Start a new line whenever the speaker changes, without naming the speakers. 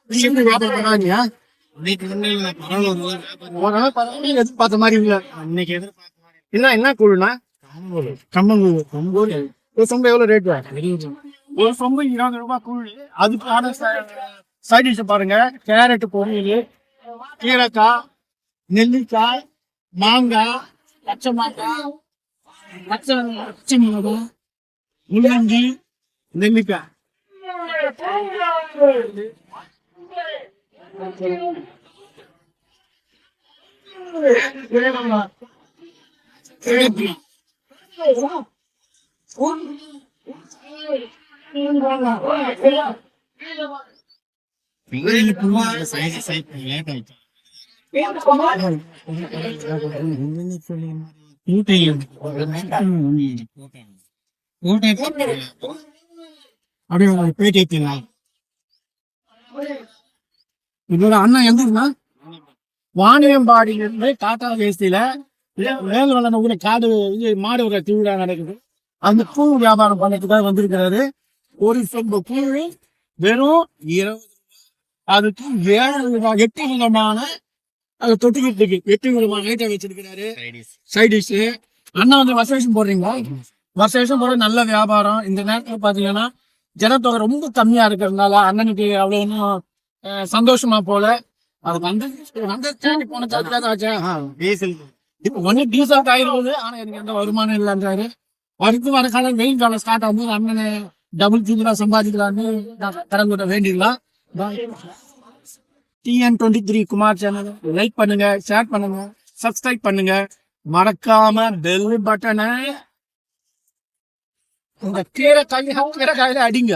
எப்படி வியாபாரம் பண்ணாங்க? எதிர்பார்த்த மாதிரி இல்ல.
இன்னைக்கு எதிர்பார்த்த மாதிரி
என்ன கூழுண்ணா? கம்பங்கூழ். ஒரு சொம்பு எவ்வளவு ரேட்?
ஒரு சொம்பு 20 ரூபாய் கூழ். அதுக்கான சைட் டிஷ் பாருங்க. கேரட் பொரியல், கீரைக்காய், நெல்லிக்காய், மாங்காய், பச்சை மாங்காய், பச்சை மிளகாய், முள்ளங்கி, நெல்லிக்காய்.
இதோட அண்ணன் எங்க வாணியம்பாடியிலிருந்து டாடா வேஸ்டியில மேல்வளன ஊர்ல காடு மாடு ஒரு திருவிழா நடக்குது. அந்த பூ வியாபாரம் பண்ணதுக்காக வந்திருக்கிறாரு. ஒரு சொம்பு பூ வெறும் 20 ரூபாய். அதுக்கு 7 ரூபாய் 8 விதமான அது தொட்டுக்கிட்டு 8 விதமான ஐட்டம் வச்சிருக்கிறாரு. சைடிஷ். அண்ணா வந்து வருஷம் போடுறீங்களா? வருஷம் போட நல்ல வியாபாரம். இந்த நேரத்துல பாத்தீங்கன்னா ஜனத்தொகை ரொம்ப கம்மியா இருக்கிறதுனால அண்ணனுக்கு அவ்வளவு ஒன்றும் சந்தோஷமா போல. அது வந்து போன ஆச்சா
டீசல்
இப்ப ஒண்ணு டீசல் ஆயிருக்குது. ஆனா எனக்கு எந்த வருமானம் இல்லைன்றாரு. அடுத்து வர காலம் வெயில் காலம் ஸ்டார்ட் ஆகும்போது அண்ணனை டபுள் சீக்கிரம் சம்பாதிக்கலான்னு கடன் கூட வேண்டிடலாம். TN23 குமார் சேனல் லைக் பண்ணுங்க, ஷேர் பண்ணுங்க, சப்ஸ்கிரைப் பண்ணுங்க. மறக்காம பெல் பட்டனை இந்த கீரை காயில அடிங்க.